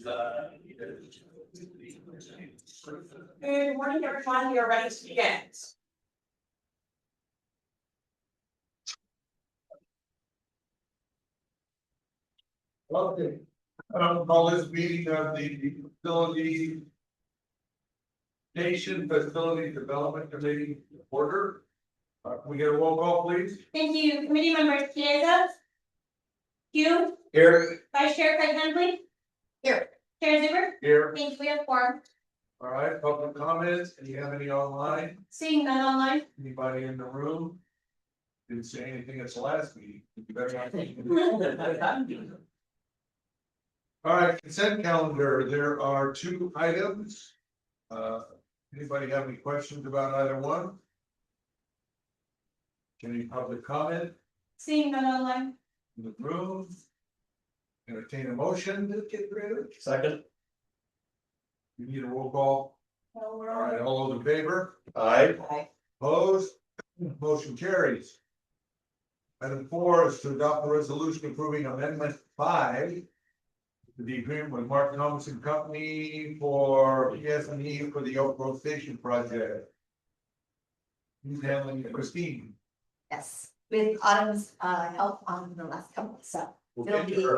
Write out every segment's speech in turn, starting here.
Good morning, everyone. We are ready to begin. Okay, call this meeting of the facility Facility Development Committee order. Can we get a roll call, please? Thank you, committee members. Piazza, Hugh, Here. Vice Chair Craig Hensley. Here. Chair Zuber. Here. Thank you. We have four. All right, public comments. Do you have any online? Seeing none online. Anybody in the room? Didn't say anything at the last meeting. You better not. All right, consent calendar. There are 2 items. Anybody have any questions about either one? Any public comment Seeing none online. in the room? Entertain a motion to get rid of it. Second. You need a roll call. So we're All right, all those in favor? Aye. Opposed? Motion carries. Item 4 is to adopt a resolution approving amendment 5 to the agreement with Mark Thomas and Company for PS&E for the Oak Grove Station project. Who's handling it? Christine? Yes, with Autumn's help on the last couple, so We'll it'll get be to her.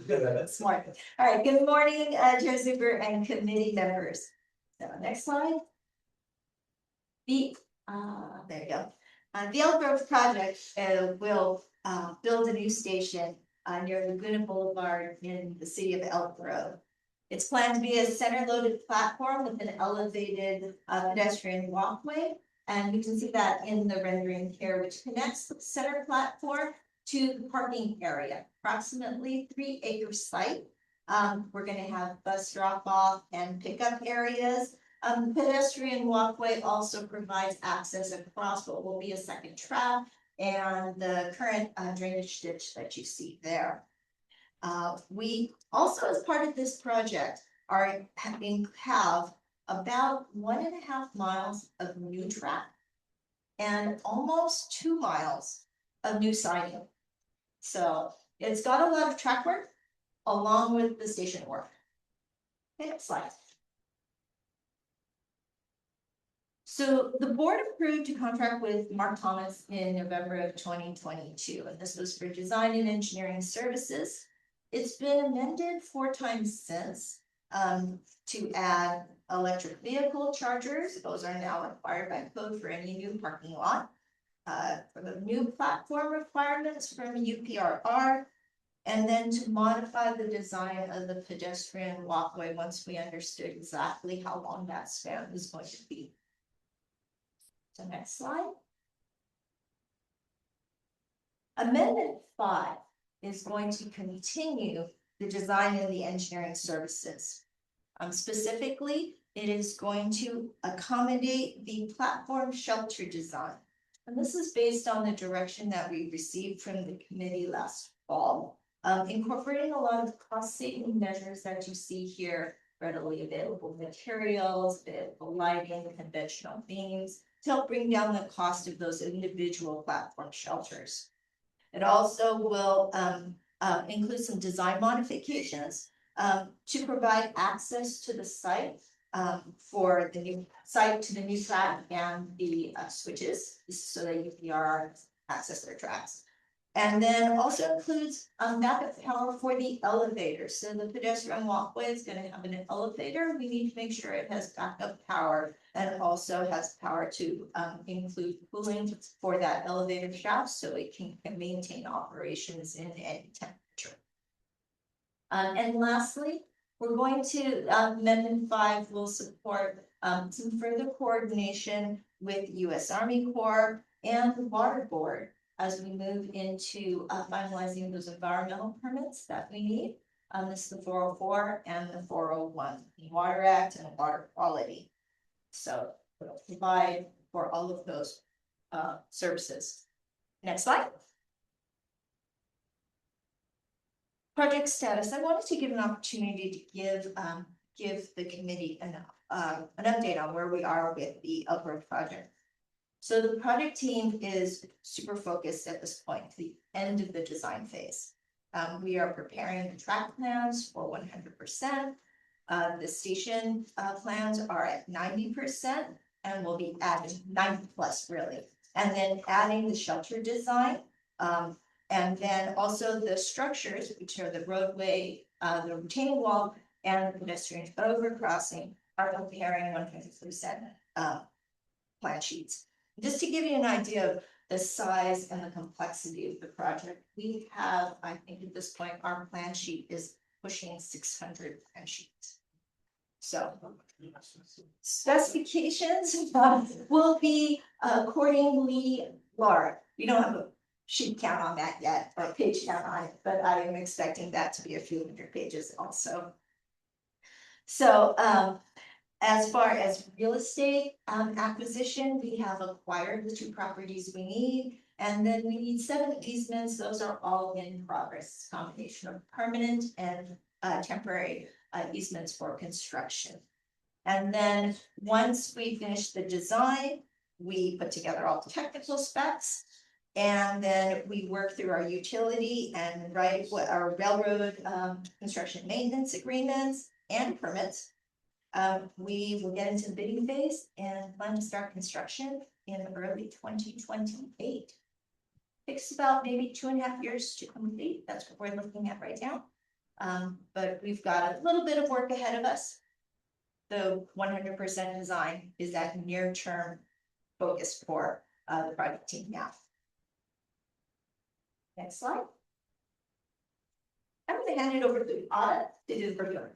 good. Smart. All right, good morning, Chair Zuber and committee members. So next slide. There you go. The Elk Grove project will build a new station near Laguna Boulevard in the city of Elk Grove. It's planned to be a center-loaded platform with an elevated pedestrian walkway. And you can see that in the rendering here, which connects the center platform to the parking area, approximately 3-acre site. We're going to have bus drop-off and pickup areas. The pedestrian walkway also provides access across what will be a second track and the current drainage ditch that you see there. We also, as part of this project, have about 1.5 miles of new track and almost 2 miles of new siding. So it's got a lot of track work along with the station work. Okay, next slide. So the board approved to contract with Mark Thomas in November of 2022, and this was for design and engineering services. It's been amended 4 times since to add electric vehicle chargers. Those are now required by code for any new parking lot. For the new platform requirements from UPRR, and then to modify the design of the pedestrian walkway once we understood exactly how long that span is going to be. So next slide. Amendment 5 is going to continue the design and the engineering services. Specifically, it is going to accommodate the platform shelter design. And this is based on the direction that we received from the committee last fall, incorporating a lot of cost-saving measures that you see here, readily available materials, available lighting, conventional beams, to help bring down the cost of those individual platform shelters. It also will include some design modifications to provide access to the site for the new site to the new track and the switches, so that UPR access their tracks. And then also includes backup power for the elevator. So the pedestrian walkway is going to have an elevator. We need to make sure it has backup power and also has power to include cooling for that elevator shaft, so it can maintain operations in any temperature. And lastly, we're going to Amendment 5 will support some further coordination with U.S. Army Corps and the Water Board as we move into finalizing those environmental permits that we need. This is the 404 and the 401, the Water Act and water quality. So we'll provide for all of those services. Next slide. Project status. I wanted to give an opportunity to give the committee an update on where we are with the Elk Grove project. So the project team is super focused at this point, to the end of the design phase. We are preparing the track plans for 100%. The station plans are at 90% and will be adding 90+ really. And then adding the shelter design. And then also the structures, which are the roadway, the retaining wall and the pedestrian overcrossing are preparing 100% plan sheets. Just to give you an idea of the size and the complexity of the project, we have, I think at this point, our plan sheet is pushing 600 plan sheets. So specifications will be accordingly large. We don't have a sheet count on that yet, or page count on it, but I am expecting that to be a few hundred pages also. So as far as real estate acquisition, we have acquired the 2 properties we need, and then we need 7 easements. Those are all in progress, combination of permanent and temporary easements for construction. And then once we finish the design, we put together all the technical specs, and then we work through our utility and write what our railroad construction maintenance agreements and permits. We will get into the bidding phase and plan to start construction in early 2028. Takes about maybe 2.5 years to complete. That's what we're looking at right now. But we've got a little bit of work ahead of us. The 100% design is that near-term focus for the project team now. Next slide. I'm going to hand it over to the audit to do the procurement.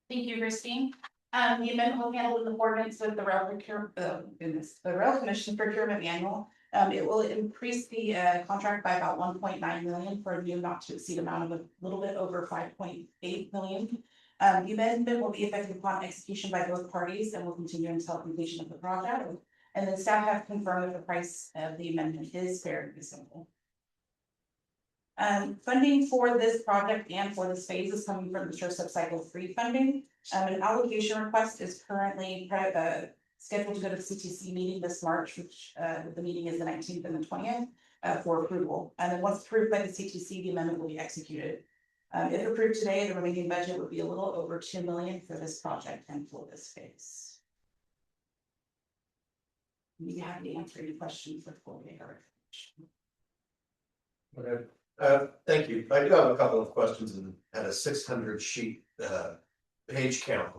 Thank you, Christine. The amendment will handle in accordance with the rail procurement, the rail commission procurement manual. It will increase the contract by about 1.9 million for a new not to exceed amount of a little bit over 5.8 million. The amendment will be effective upon execution by both parties and will continue until completion of the project. And then staff have confirmed that the price of the amendment is fair and reasonable. Funding for this project and for this phase is coming from the Joseph Cycle 3 funding. An allocation request is currently scheduled to go to the CTC meeting this March, which the meeting is the 19th and the 20th for approval. And then once approved by the CTC, the amendment will be executed. If approved today, the remaining budget would be a little over 2 million for this project and for this phase. We have to answer any questions before we make our recommendation. Okay. Thank you. I do have a couple of questions and at a 600 sheet page count.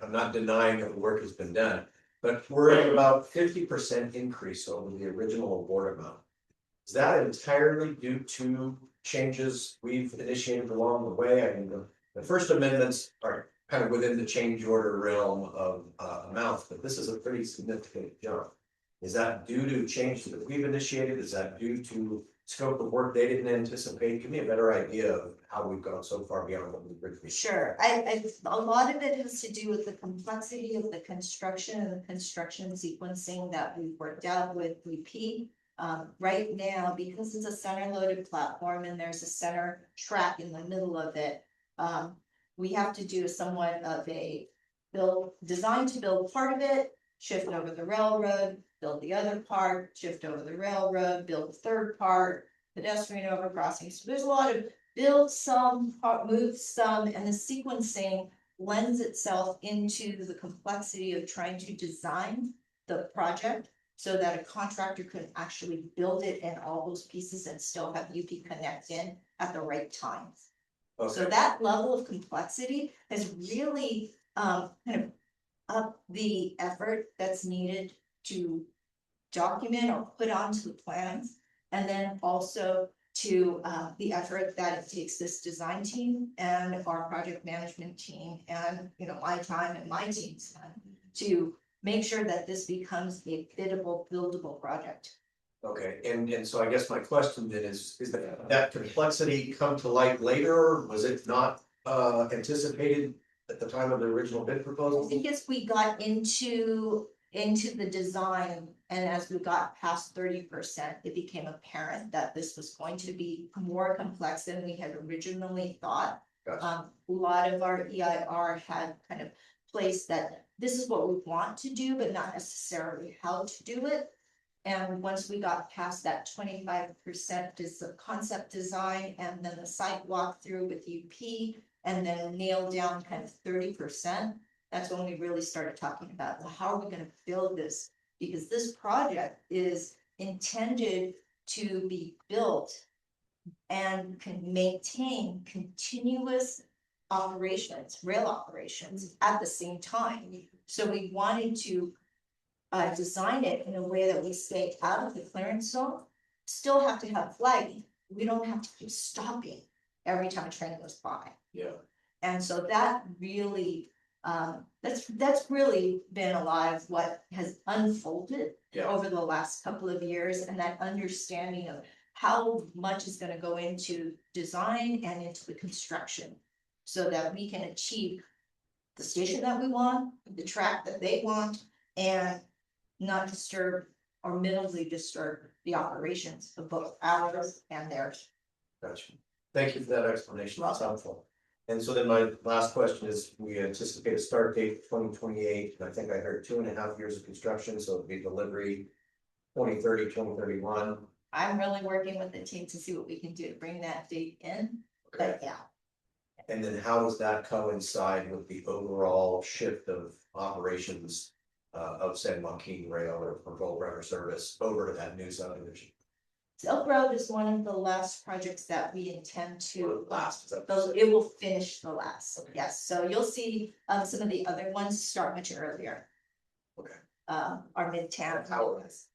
I'm not denying that the work has been done, but we're at about 50% increase over the original award amount. Is that entirely due to changes we've initiated along the way? I mean, the first amendments are kind of within the change order realm of amounts, but this is a pretty significant jump. Is that due to change that we've initiated? Is that due to scope of work they didn't anticipate? Give me a better idea of how we've gone so far beyond what we've written. Sure. A lot of it has to do with the complexity of the construction and the construction sequencing that we've worked out with VP. Right now, because it's a center loaded platform and there's a center track in the middle of it, we have to do somewhat of a design to build part of it, shift over the railroad, build the other part, shift over the railroad, build the third part, pedestrian overcrossing. So there's a lot of build some, move some, and the sequencing lends itself into the complexity of trying to design the project so that a contractor could actually build it in all those pieces and still have UP connect in at the right time. Okay. So that level of complexity has really kind of up the effort that's needed to document or put onto the plans, and then also to the effort that it takes this design team and our project management team and my time and my team's time to make sure that this becomes a biddable, buildable project. Okay, and so I guess my question then is that complexity come to light later? Was it not anticipated at the time of the original bid proposal? I think as we got into the design and as we got past 30%, it became apparent that this was going to be more complex than we had originally thought. Gotcha. A lot of our EIR had kind of placed that this is what we want to do, but not necessarily how to do it. And once we got past that 25% concept design and then the site walkthrough with UP and then nailed down kind of 30%, that's when we really started talking about, well, how are we gonna build this? Because this project is intended to be built and can maintain continuous operations, rail operations at the same time. So we wanted to design it in a way that we stay out of the clearance zone, still have to have flagging. We don't have to keep stopping every time a train goes by. Yeah. And so that really, that's really been a lot of what has unfolded Yeah. over the last couple of years, and that understanding of how much is gonna go into design and into the construction, so that we can achieve the station that we want, the track that they want, and not disturb or minimally disturb the operations of both ours and theirs. Gotcha. Thank you for that explanation. That's helpful. And so then my last question is, we anticipate a start date 2028, and I think I heard 2.5 years of construction, so it'd be delivery 2030, 2031. I'm really working with the team to see what we can do to bring that date in, but yeah. And then how does that coincide with the overall shift of operations of San Joaquin Rail or Gold Runner service over to that new subdivision? Silk Road is one of the last projects that we intend to, Last, is that- it will finish the last, yes, so you'll see, some of the other ones start much earlier. Okay. Our midtown. How it is.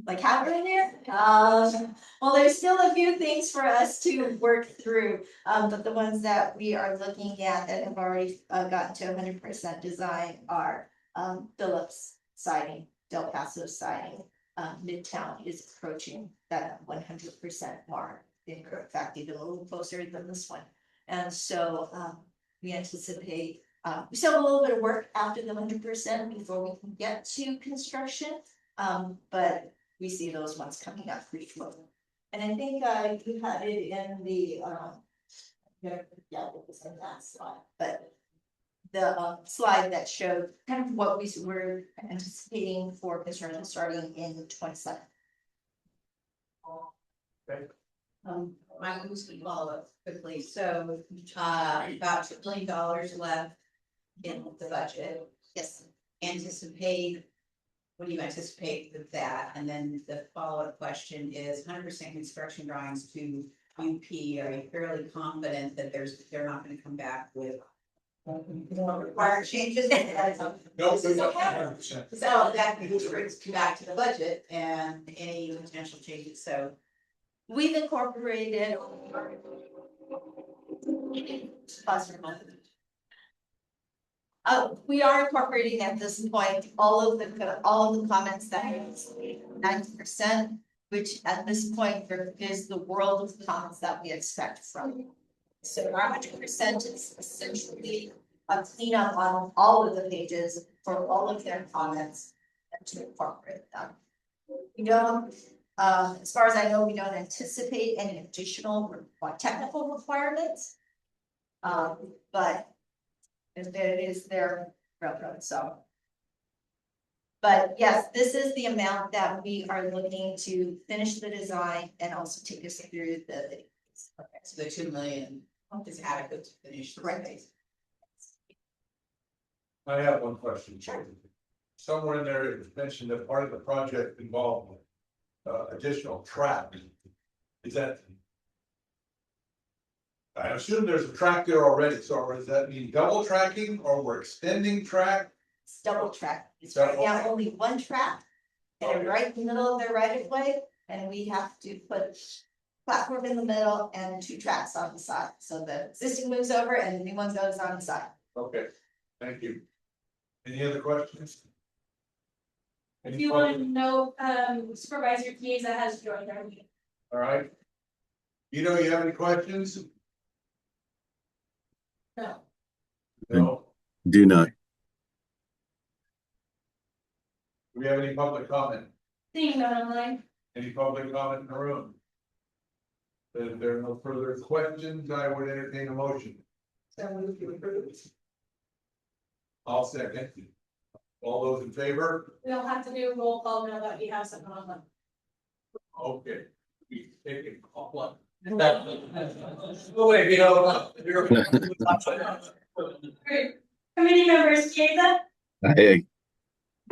Like how we're in there? Well, there's still a few things for us to work through, but the ones that we are looking at that have already gotten to 100% design are Phillips siding, Del Paso siding. Midtown is approaching that 100% mark. In fact, even a little closer than this one. And so we anticipate, we still have a little bit of work after the 100% before we can get to construction. But we see those ones coming up pretty close. And I think you had it in the, yeah, it was in that slide, but the slide that showed kind of what we were anticipating for construction starting in 27. Michael, just to follow up quickly, so, about $2 million left in the budget. Yes. Anticipate, what do you anticipate with that? And then the follow-up question is 100% construction drawings to UP, are you fairly confident that they're not gonna come back with required changes? No, So that brings you back to the budget and any potential changes, so. We've incorporated. Pause for a moment. We are incorporating at this point all of the comments that 90%, which at this point is the world of comments that we expect from you. So our 100% is essentially a cleanup on all of the pages for all of their comments and to incorporate them. We don't, as far as I know, we don't anticipate any additional technical requirements. But if it is their railroad, so. But yes, this is the amount that we are looking to finish the design and also take us through the. Okay, so the 2 million is adequate to finish the phase. I have one question. Sure. Somewhere in there, it was mentioned that part of the project involved additional track. Is that? I assume there's a track there already, so does that mean double tracking or we're extending track? It's double track. It's right Double now track. only one track. And they're right in the middle of their right of way, and we have to put platform in the middle and 2 tracks on the side. So the existing moves over and the new one goes on the side. Okay, thank you. Any other questions? If you want to know, Supervisor Chiesa has joined our meeting. All right. You have any questions? No. No? Do not. Do we have any public comment? Seeing none online. Any public comment in the room? If there are no further questions, I would entertain a motion. So move to approve. I'll second. All those in favor? We'll have to do a roll call now that we have something on them. Okay. We take it offline. Oh, wait, you know, you're. Great. Committee members, Kiesa, Aye.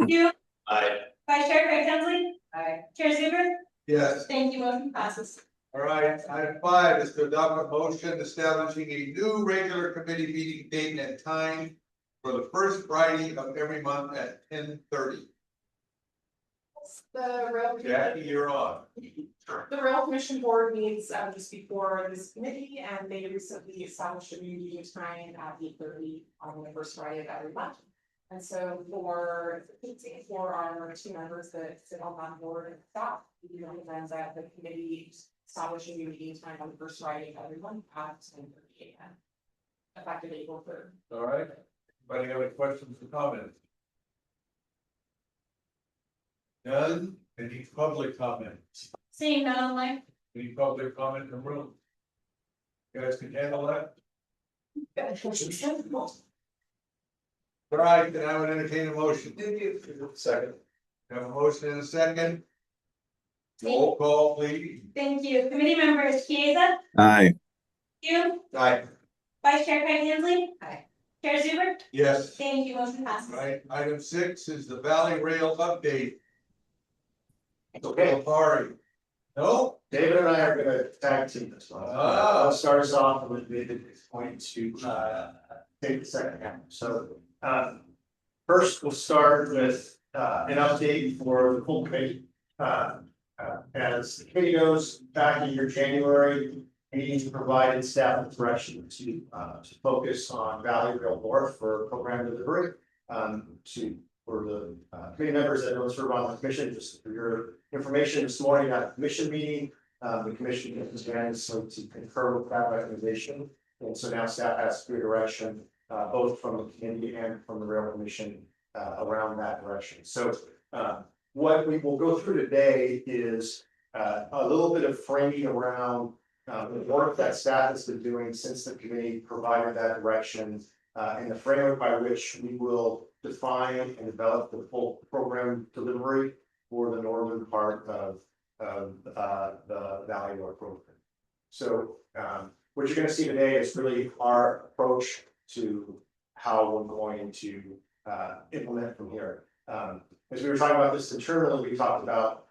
you, Aye. Vice Chair Craig Hensley, Aye. Chair Zuber. Yes. Thank you, motion passes. All right, item 5 is to adopt a motion establishing a new regular committee meeting date and time for the first Friday of every month at 10:30. The rail. Jackie, you're on. The Rail Commission Board meets just before this committee, and they recently established a new meeting time at 8:30 on the first Friday of every month. And so for our 2 members that sit on that board and staff, we recommend that the committee establish a new meeting time on the first Friday of every month at 10:30 a.m. effective April 3rd. All right. Anybody have any questions or comments? None? Any public comment? Seeing none online, Any public comment in the room? You guys can handle that? All right, then I would entertain a motion. Second. Have a motion and a second. Roll call, please. thank you. Committee members, Kiesa, Aye. you, Aye. Vice Chair Craig Hensley. Aye. Chair Zuber. Yes. Thank you, motion passes. Right, item 6 is the Valley Rail update. Okay. Lopari. No? David and I are gonna tag team this one. Ah. I'll start us off with David is going to take the second half. So first we'll start with an update for the full committee. As the committee goes back in your January meetings, provided staff with direction to focus on Valley Rail North for program delivery. For the committee members that don't serve on the commission, just for your information, this morning at the commission meeting, the commission is unanimously to concur with that recommendation. And so now staff has clear direction, both from the committee and from the rail commission around that direction. So what we will go through today is a little bit of framing around the work that staff has been doing since the committee provided that direction, and the framework by which we will define and develop the full program delivery for the northern part of the Valley North program. So what you're going to see today is really our approach to how we're going to implement from here. As we were talking about this internally, we talked about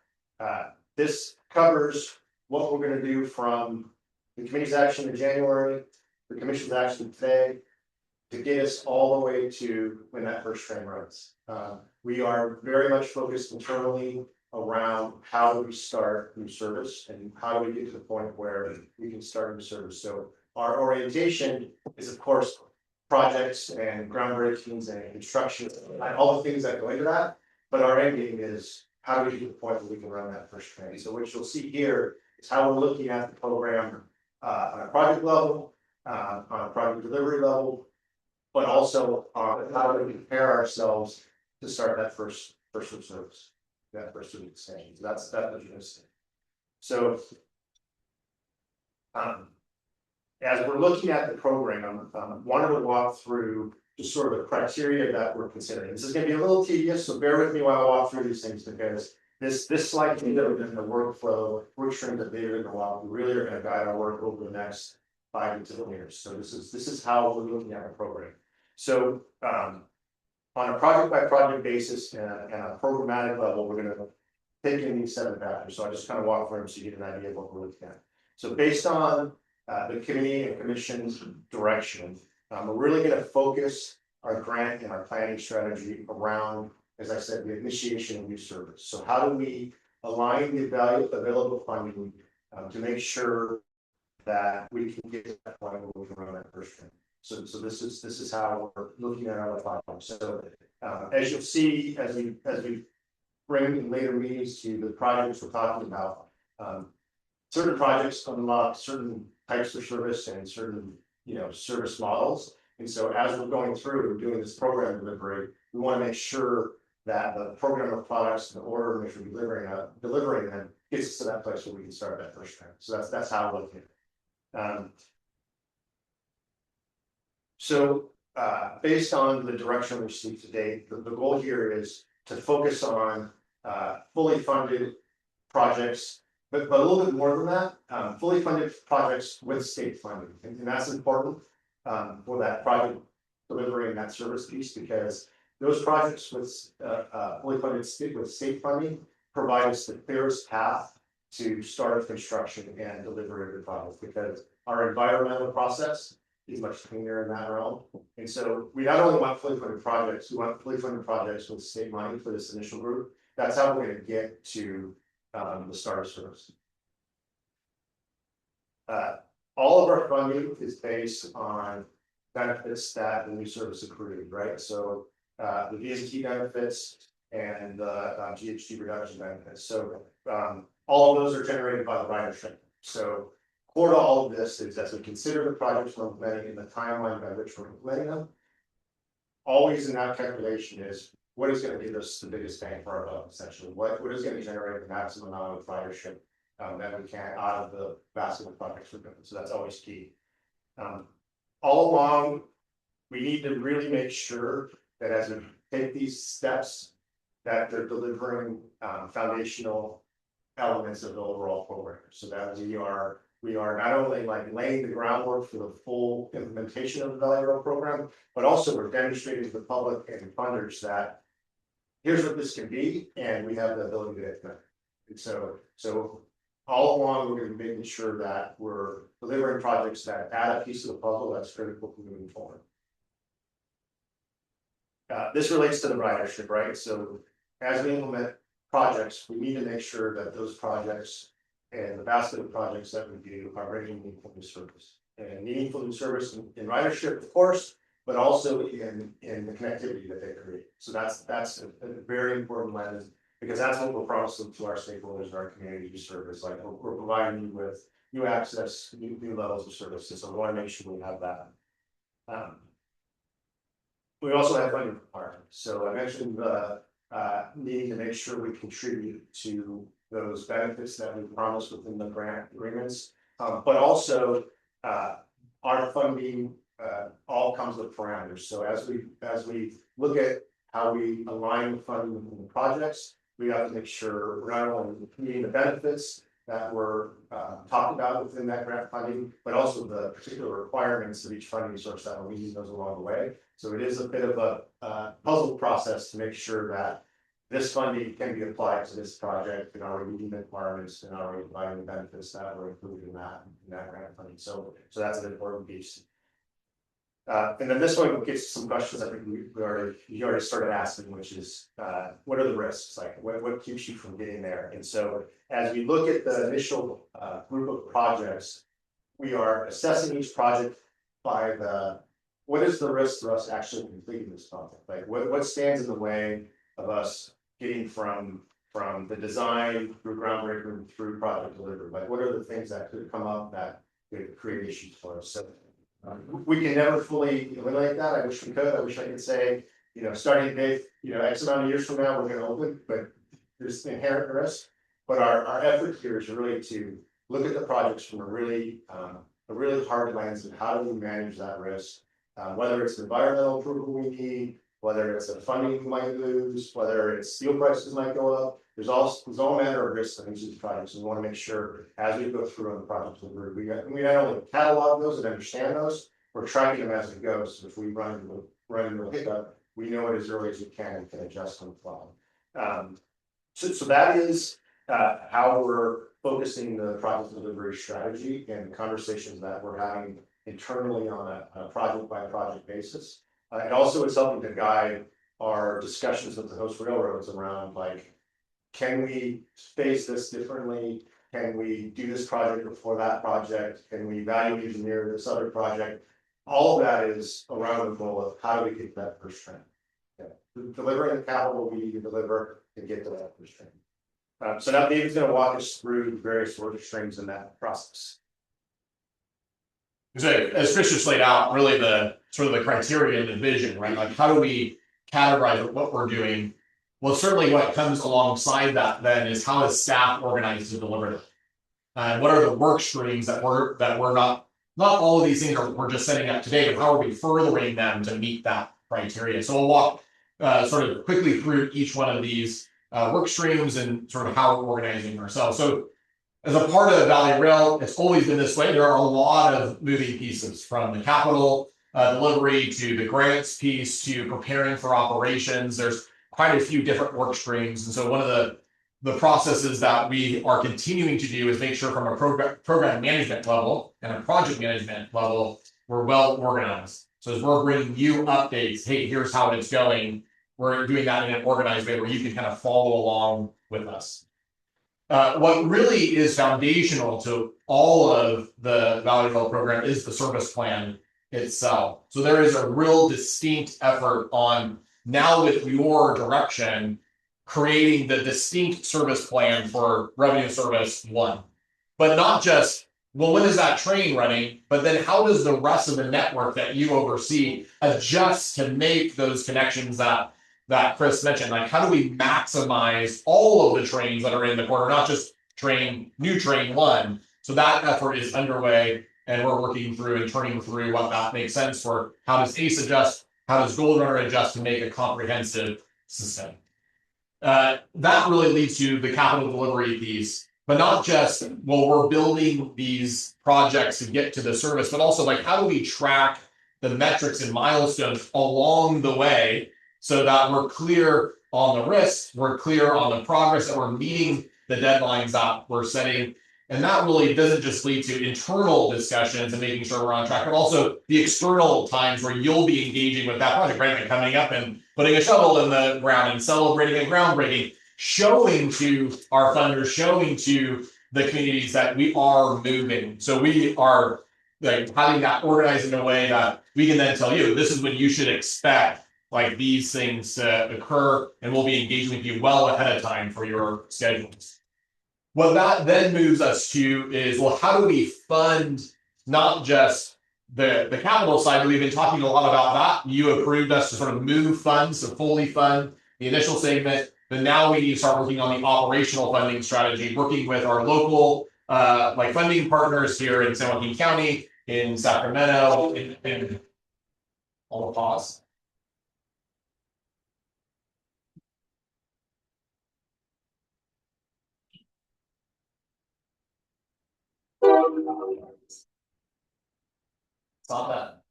this covers what we're going to do from the committee's action in January, the commission's action today, to get us all the way to when that first train runs. We are very much focused internally around how do we start new service and how do we get to the point where we can start new service. So our orientation is, of course, projects and groundbreakings and construction, and all the things that go into that. But our end game is how do we get to the point where we can run that first train. So what you'll see here is how we're looking at the program on a project level, on a project delivery level, but also how do we prepare ourselves to start that first of service, that first of extension. So that's what you're gonna see. So as we're looking at the program, wanted to walk through just sort of the criteria that we're considering. This is gonna be a little tedious, so bear with me while I walk through these things, because this slide can go in the workflow, work stream that David are gonna walk, we really are gonna guide our work over the next 5 to 10 years. So this is how we're looking at our program. So on a project by project basis and a programmatic level, we're gonna take in these 7 factors. So I just kind of walk through them so you get an idea of what we're looking at. So based on the committee and commission's direction, we're really gonna focus our grant and our planning strategy around, as I said, the initiation of new service. So how do we align the available funding to make sure that we can get to that point where we can run that first train. So this is how we're looking at our platform. So as you'll see, as we bring in later meetings to the projects we're talking about, certain projects unlock certain types of service and certain service models. And so as we're going through doing this program delivery, we want to make sure that the program of products and the order in which we're delivering them gets us to that place where we can start that first train. So that's how we're looking at it. So based on the direction we see today, the goal here is to focus on fully funded projects, but a little bit more than that, fully funded projects with state funding, and that's important for that project delivering that service piece, because those projects with fully funded with state funding provide us the clearest path to start construction and delivery of the project, because our environmental process is much cleaner in that realm. And so we not only want fully funded projects, we want fully funded projects with state money for this initial group. That's how we're going to get to the start of service. All of our funding is based on benefits that the new service accrued, right? So the VST benefits and the GHG reduction benefits. So all of those are generated by the ridership. So core to all of this is, as we consider the projects we're implementing in the timeline by which we're implementing them, always in that calculation is what is going to give us the biggest bang for our buck, essentially. What is going to generate the maximum amount of ridership that we can out of the basket of projects we're doing. So that's always key. All along, we need to really make sure that as we take these steps, that they're delivering foundational elements of the overall program, so that we are not only like laying the groundwork for the full implementation of the Valley Rail program, but also we're demonstrating to the public and funders that here's what this can be, and we have the ability to implement. And so all along, we're going to be making sure that we're delivering projects that add a piece of the puzzle that's critical for moving forward. This relates to the ridership, right? So as we implement projects, we need to make sure that those projects and the basket of projects that we do are bringing meaningful new service, and meaningful new service in ridership, of course, but also in the connectivity that they create. So that's a very important lens, because that's what we're promising to our stakeholders in our community service. Like we're providing you with new access, new levels of services. So we want to make sure we have that. We also have funding requirements. So I mentioned needing to make sure we contribute to those benefits that we promised within the grant agreements, but also our funding all comes with parameters. So as we look at how we align the funding within the projects, we have to make sure we're not only meeting the benefits that were talked about within that grant funding, but also the particular requirements of each funding source that we're meeting those along the way. So it is a bit of a puzzle process to make sure that this funding can be applied to this project, and are we meeting the requirements, and are we providing the benefits that were included in that grant funding. So that's an important piece. And then this one gets some questions I think you already started asking, which is what are the risks? Like what keeps you from getting there? And so as we look at the initial group of projects, we are assessing each project by what is the risk for us actually completing this project? Like what stands in the way of us getting from the design through groundbreaking through project delivery? Like what are the things that could come up that could create issues for us? So we can never fully eliminate that. I wish we could. I wish I could say, starting date, X amount of years from now, we're going to open, but there's inherent risk. But our effort here is really to look at the projects from a really hard lens, and how do we manage that risk? Whether it's environmental approval we need, whether it's a funding we might lose, whether it's steel prices might go up. There's all manner of risks on each of these projects. We want to make sure as we go through on the project delivery, we not only catalog those and understand those, we're tracking them as it goes. So if we run into a hiccup, we know it as early as we can adjust on the fly. So that is how we're focusing the project delivery strategy and the conversations that we're having internally on a project by project basis. It also is helping to guide our discussions with the host railroads around, like, can we face this differently? Can we do this project before that project? Can we value engineer this other project? All of that is around the goal of how do we get that first train? Delivering the capital we need to deliver to get to that first train. So now David's going to walk us through various work streams in that process. So as Chris just laid out, really the sort of the criteria and the vision, right? Like how do we categorize what we're doing? Well, certainly what comes alongside that then is how is staff organized to deliver it? And what are the work streams that we're not not all of these things we're just setting up today, but how are we furthering them to meet that criteria? So we'll walk sort of quickly through each one of these work streams and sort of how we're organizing ourselves. So as a part of Valley Rail, it's always been this way. There are a lot of moving pieces, from the capital delivery to the grants piece to preparing for operations. There's quite a few different work streams. And so one of the processes that we are continuing to do is make sure from a program management level and a project management level, we're well organized. So as we're bringing you updates, hey, here's how it's going, we're doing that in an organized way where you can kind of follow along with us. What really is foundational to all of the Valley Rail program is the service plan itself. So there is a real distinct effort on, now with your direction, creating the distinct service plan for revenue service 1. But not just, well, when is that train running? But then how does the rest of the network that you oversee adjust to make those connections that Chris mentioned? Like, how do we maximize all of the trains that are in the corridor, not just new train 1? So that effort is underway, and we're working through and turning through what that makes sense for. How does ACE adjust? How does Gold Runner adjust to make a comprehensive system? That really leads to the capital delivery piece, but not just, well, we're building these projects to get to the service, but also like, how do we track the metrics and milestones along the way so that we're clear on the risks, we're clear on the progress, that we're meeting the deadlines that we're setting. And that really doesn't just lead to internal discussions and making sure we're on track, but also the external times where you'll be engaging with that project, right? Like coming up and putting a shovel in the ground and celebrating a groundbreaking, showing to our funders, showing to the communities that we are moving. So we are like having that organized in a way that we can then tell you, this is when you should expect like these things to occur, and we'll be engaging with you well ahead of time for your schedules. What that then moves us to is, well, how do we fund not just the capital side? We've been talking a lot about that. You approved us to sort of move funds to fully fund the initial segment, but now we need to start working on the operational funding strategy, working with our local like funding partners here in San Joaquin County, in Sacramento, in all the pause. Stop that.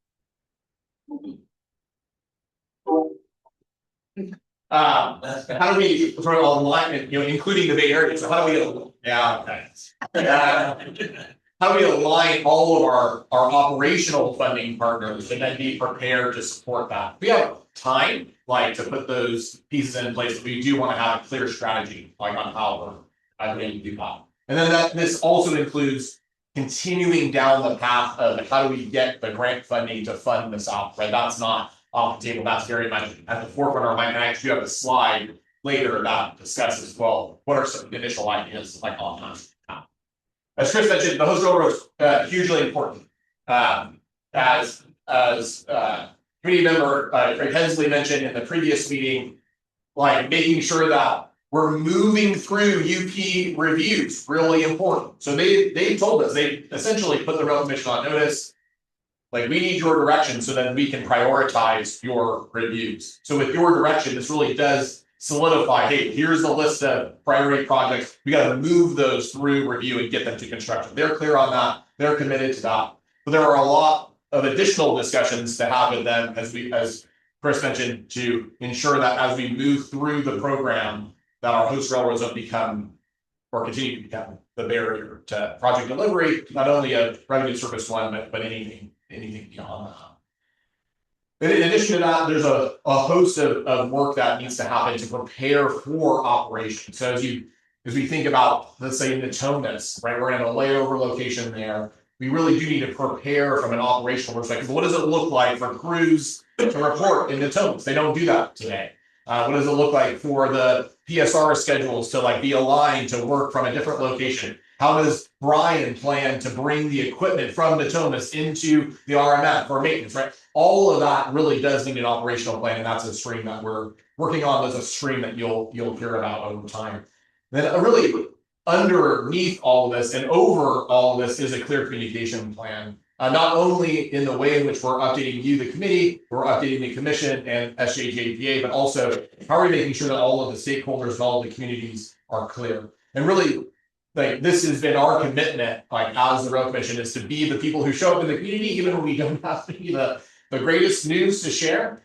How do we sort of align it, including the Bay Area? So how do we, how do we align all of our operational funding partners and then be prepared to support that? We have time, like, to put those pieces in place, but we do want to have a clear strategy, like on how we're going to do that. And then this also includes continuing down the path of how do we get the grant funding to fund this out, right? That's not off the table. That's very much at the forefront of our mind. And I actually have a slide later that discusses, well, what are some initial ideas like on that? As Chris mentioned, the host railroad is hugely important. As committee member Craig Hensley mentioned in the previous meeting, like making sure that we're moving through UP reviews, really important. So they told us, they essentially put the rail commission on notice, like, we need your direction so that we can prioritize your reviews. So with your direction, this really does solidify, hey, here's the list of priority projects. We got to move those through review and get them to construction. They're clear on that. They're committed to that. But there are a lot of additional discussions to have with them, as Chris mentioned, to ensure that as we move through the program, that our host railroads don't become or continue to become the barrier to project delivery, not only of revenue service 1, but anything beyond that. In addition to that, there's a host of work that needs to happen to prepare for operations. So as we think about, let's say, Natomas, right? We're in a layover location there. We really do need to prepare from an operational perspective. What does it look like for crews to report in Natomas? They don't do that today. What does it look like for the PSR schedules to like be aligned to work from a different location? How does Brian plan to bring the equipment from Natomas into the RMF for maintenance, right? All of that really does need an operational plan, and that's a stream that we're working on. There's a stream that you'll hear about over time. Then really underneath all of this and over all of this is a clear communication plan not only in the way in which we're updating you, the committee, we're updating the commission and SJRRC, but also how are we making sure that all of the stakeholders and all of the communities are clear. And really, like, this has been our commitment, like, as the Rail Commission, is to be the people who show up in the community, even when we don't have to be the greatest news to share.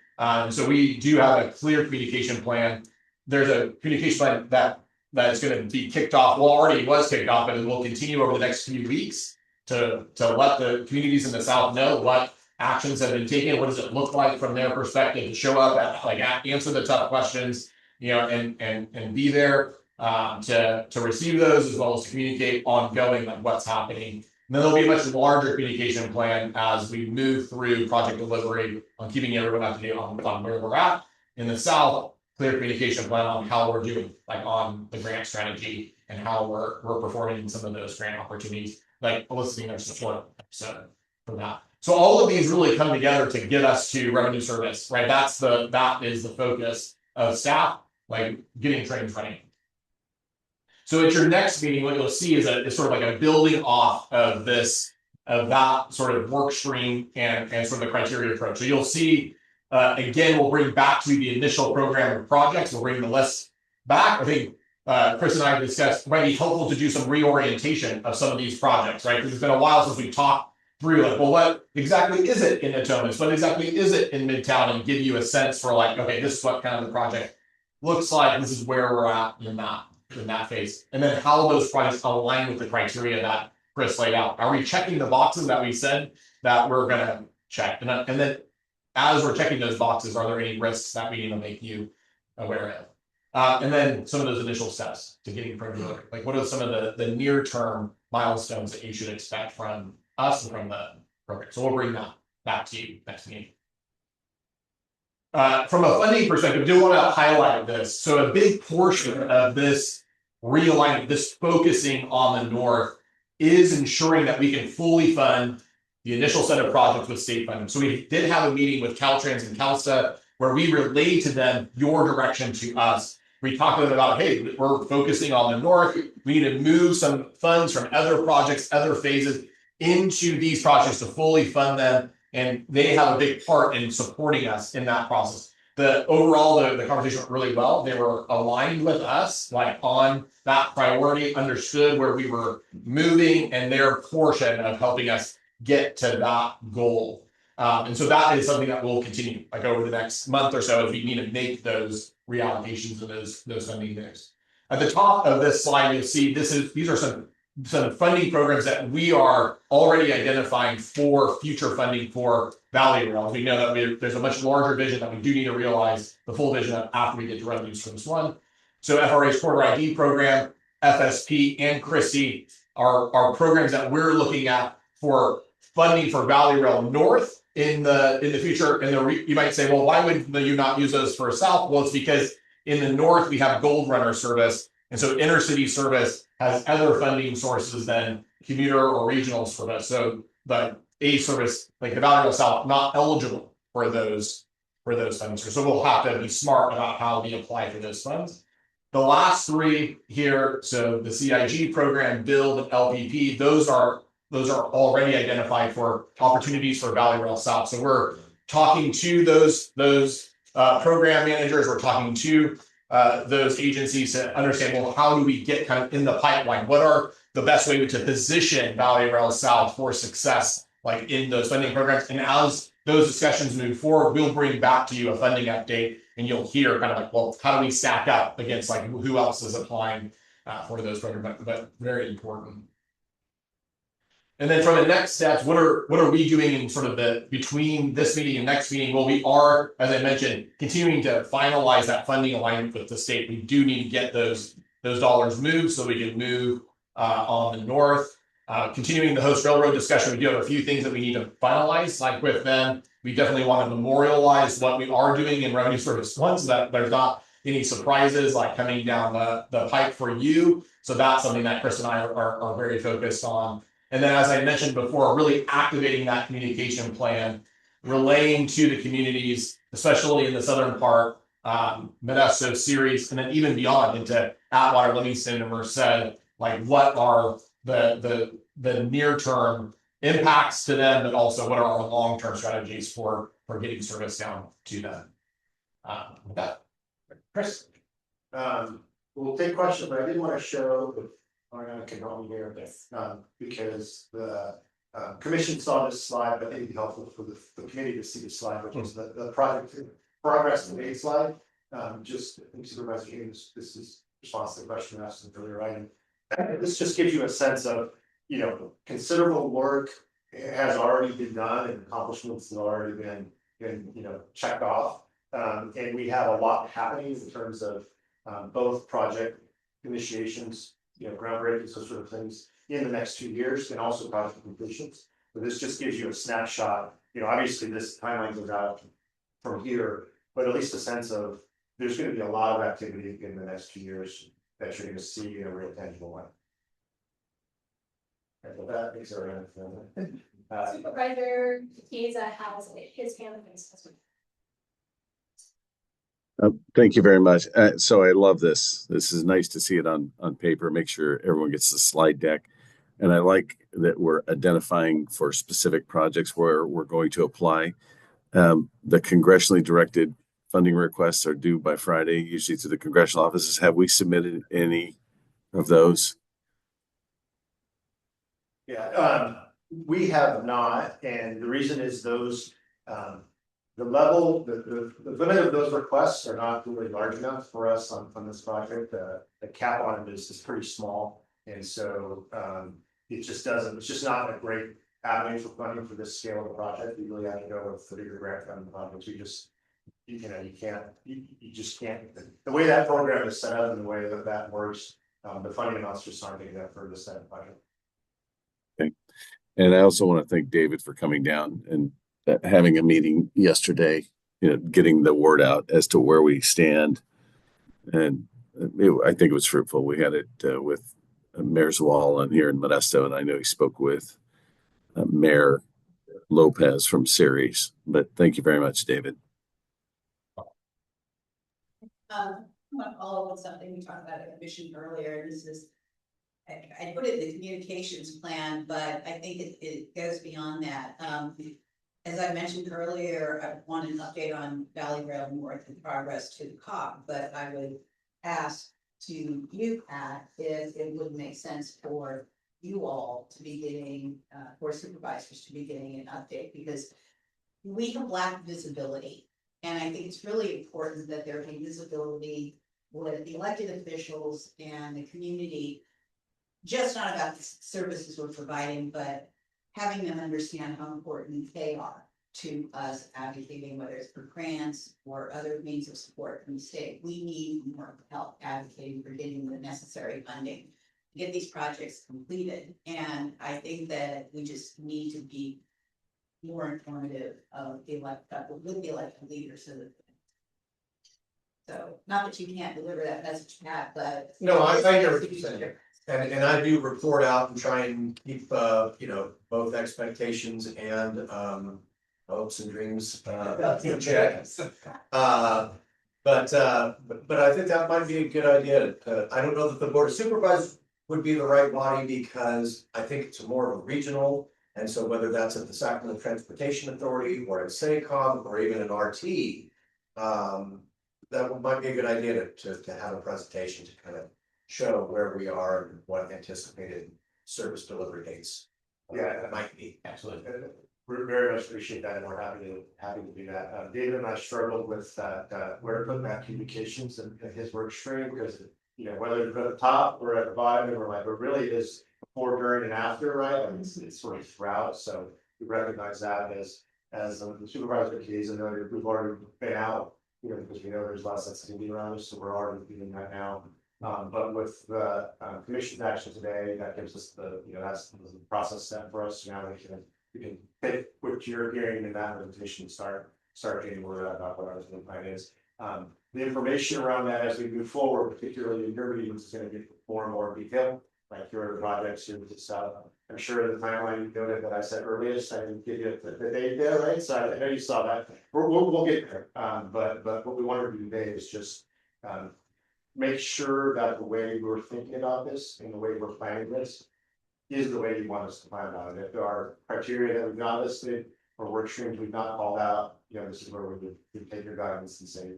So we do have a clear communication plan. There's a communication plan that is going to be kicked off. Well, already was kicked off, but it will continue over the next few weeks to let the communities in the South know what actions have been taken. What does it look like from their perspective to show up answer the tough questions, and be there to receive those, as well as to communicate ongoing like what's happening. And then there'll be a much larger communication plan as we move through project delivery on keeping everyone up to date on where we're at in the South. Clear communication plan on how we're doing, like on the grant strategy and how we're performing in some of those grant opportunities, like eliciting their support. So for that. So all of these really come together to get us to revenue service, right? That is the focus of staff, like getting trains running. So at your next meeting, what you'll see is sort of like a building off of that sort of work stream and sort of the criteria approach. So you'll see, again, we'll bring back to the initial program of projects. We'll bring the list back. I think Chris and I discussed it might be helpful to do some reorientation of some of these projects, right? Because it's been a while since we talked through, like, well, what exactly is it in Natomas? What exactly is it in Midtown? And give you a sense for like, okay, this is what kind of the project looks like. This is where we're at in that phase. And then how those projects align with the criteria that Chris laid out. Are we checking the boxes that we said that we're going to check? And then as we're checking those boxes, are there any risks that we need to make you aware of? And then some of those initial steps to getting from like what are some of the near-term milestones that you should expect from us and from the program? So we'll bring that back to you next meeting. From a funding perspective, I do want to highlight this. So a big portion of this realignment, this focusing on the North, is ensuring that we can fully fund the initial set of projects with state funding. So we did have a meeting with Caltrans and CalSTA where we relayed to them your direction to us. We talked to them about, hey, we're focusing on the North. We need to move some funds from other projects, other phases into these projects to fully fund them. And they have a big part in supporting us in that process. Overall, the conversation went really well. They were aligned with us, like on that priority, understood where we were moving and their portion of helping us get to that goal. And so that is something that will continue like over the next month or so as we need to make those reallocations of those funding moves. At the top of this slide, you'll see these are some funding programs that we are already identifying for future funding for Valley Rail. We know that there's a much larger vision that we do need to realize the full vision of after we get to revenues from this one. So FRA's Corridor ID program, FSP, and CRISI are programs that we're looking at for funding for Valley Rail North in the future. And you might say, well, why would you not use those for South? Well, it's because in the North we have Gold Runner service, and so intercity service has other funding sources than commuter or regional service. So the A service, like the Valley Rail South, not eligible for those funding sources. So we'll have to be smart about how we apply for those funds. The last three here, so the CIG program, BUILD, and LPP, those are already identified for opportunities for Valley Rail South. So we're talking to those program managers. We're talking to those agencies to understand, well, how do we get kind of in the pipeline? What are the best way to position Valley Rail South for success, like in those funding programs? And as those discussions move forward, we'll bring back to you a funding update, and you'll hear kind of like, well, how do we stack up against like who else is applying for those programs? But very important. And then from the next steps, what are we doing in sort of between this meeting and next meeting? Well, we are, as I mentioned, continuing to finalize that funding alignment with the state. We do need to get those dollars moved so we can move on the North. Continuing the host railroad discussion, we do have a few things that we need to finalize, like with them. We definitely want to memorialize what we are doing in revenue service one, so that there's not any surprises like coming down the pipe for you. So that's something that Chris and I are very focused on. And then, as I mentioned before, really activating that communication plan, relaying to the communities, especially in the southern part, Modesto, Ceres, and then even beyond into Atwater, Livingston, and Merced, like what are the near term impacts to them, but also what are our long-term strategies for getting service down to them. With that, Chris. We'll take questions, but I did want to show if Ariana can help me here. Yes. Because the commission saw this slide, but I think it'd be helpful for the committee to see this slide, which is the project progress made slide. Just, I think Supervisor James, this is response to the question asked in the earlier item. This just gives you a sense of, considerable work has already been done and accomplishments have already been checked off. And we have a lot happening in terms of both project initiations, groundbreaking, those sort of things in the next 2 years, and also project completions. So this just gives you a snapshot. Obviously this timeline goes out from here, but at least a sense of there's going to be a lot of activity in the next 2 years that you're going to see in a real tangible way. And with that, thanks everyone. Supervisor Chiesa has his hand raised as well. Thank you very much. So I love this. This is nice to see it on paper. Make sure everyone gets the slide deck. And I like that we're identifying for specific projects where we're going to apply. The congressionally directed funding requests are due by Friday, usually to the congressional offices. Have we submitted any of those? Yeah, we have not, and the reason is those, the level, the limit of those requests are not really large enough for us on this project. The cap on it is pretty small, and so it just doesn't. It's just not a great avenue for funding for this scale of a project. You really have to go with the bigger grant funding projects. You just can't. The way that program is set up and the way that works, the funding amounts just aren't big enough for this type of project. Okay, and I also want to thank David for coming down and having a meeting yesterday, getting the word out as to where we stand. And I think it was fruitful. We had it with Mayor's Wall and here in Modesto, and I know he spoke with Mayor Lopez from Ceres. But thank you very much, David. I want to follow up on something we talked about at the commission earlier. This is, I put it in the communications plan, but I think it goes beyond that. As I mentioned earlier, I want an update on Valley Rail North and progress to the COP, but I would ask to you, Pat, if it would make sense for you all to be getting, for supervisors to be getting an update, because we have lacked visibility. And I think it's really important that there be visibility with the elected officials and the community, just not about the services we're providing, but having them understand how important they are to us advocating, whether it's for grants or other means of support from the state. We need more help advocating for getting the necessary funding to get these projects completed. And I think that we just need to be more informative of the with the elected leaders. So not that you can't deliver that message, Pat, but. No, I hear what you're saying. And I do report out and try and keep, both expectations and, hopes and dreams, in check. But I think that might be a good idea. I don't know that the Board of Supervisors would be the right body, because I think it's more of a regional. And so whether that's at the Sacramento Transportation Authority or at SACOM or even an RT, that might be a good idea to have a presentation to kind of show where we are and what anticipated service delivery dates. That might be. Absolutely. We very much appreciate that, and we're happy to do that. David and I struggled with that, where to put that communications and his work stream, because whether it's at the top or at the bottom, and we're like, but really it is before, during, and after, right? And it's sort of throughout. So we recognize that as the supervisor keys, and we've already been out, because we know there's a lot of sensitivity around us, so we're already doing that now. But with the commission's action today, that gives us that's the process step for us. Now we can pick what you're hearing in that presentation, start getting word about what our plan is. The information around that as we move forward, particularly in your meetings, is going to get more and more detailed. Like here are the projects, here is stuff. I'm sure the timeline you noted that I said earliest, I didn't give you the date there, right? So I know you saw that. We'll get there. But what we wanted to do today is just make sure that the way we're thinking about this and the way we're planning this is the way you want us to plan about it. If there are criteria that we've not listed or work streams we've not called out, you know, this is where we would take your guidance and say,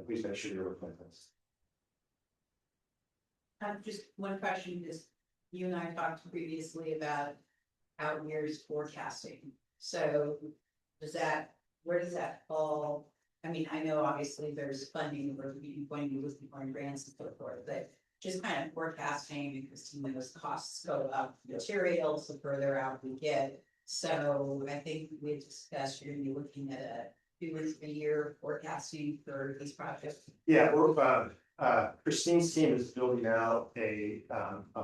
please make sure you're looking at this. Just one question, is you and I talked previously about out years forecasting. So where does that fall? I mean, I know obviously there's funding, we're going to be looking for grants and so forth, but just kind of forecasting, because you know, those costs go up, materials the further out we get. So I think we discussed, you're gonna be looking at a 2 or 3 year forecasting for these projects. Yeah, we're Christine's team is building out a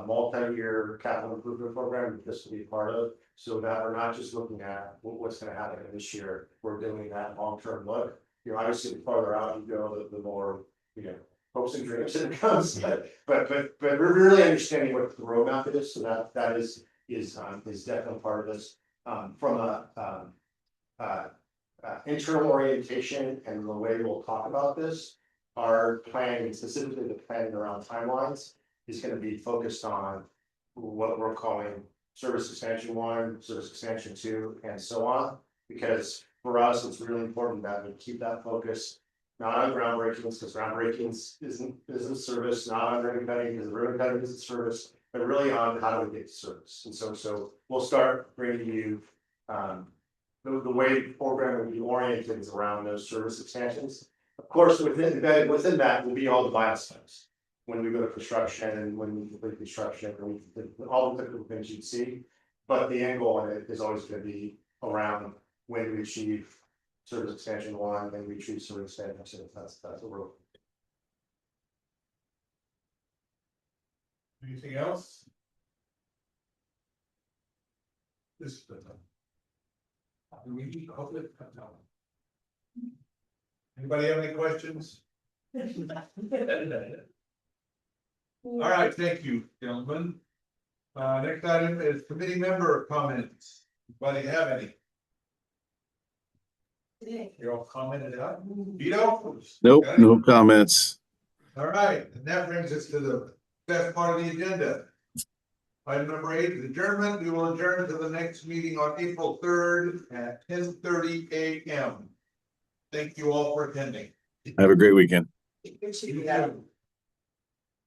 multi-year capital improvement program that this will be part of. So that we're not just looking at what's gonna happen this year, we're doing that long-term look. You know, obviously, the farther out you go, the more, you know, hopes and dreams it comes, but we're really understanding what the roadmap is, so that is definitely part of this. From a internal orientation and the way we'll talk about this, our planning, specifically the planning around timelines, is going to be focused on what we're calling service expansion 1, service expansion 2, and so on. Because for us, it's really important that we keep that focus not on groundbreakings, because groundbreakings isn't service, not on ribbon cutting, because ribbon cutting isn't service, but really on how do we get to service. And so we'll start bringing you the way the program will be oriented is around those service expansions. Of course, within that will be all the milestones. When we go to construction and when we complete construction, and all the typical things you'd see. But the end goal in it is always going to be around when we achieve service expansion 1, then we achieve service expansion 2. That's what we're looking at. Anything else? This is the time. Do we need public? No. Anybody have any questions? All right, thank you, gentlemen. Next item is committee member comments. Anybody have any? You're all commented out. Vito? Nope, Got it? no comments. All right, and that brings us to the best part of the agenda. Item number 8 is adjournment. We will adjourn to the next meeting on April 3rd at 10:30 a.m. Thank you all for attending. Have a great weekend. You too.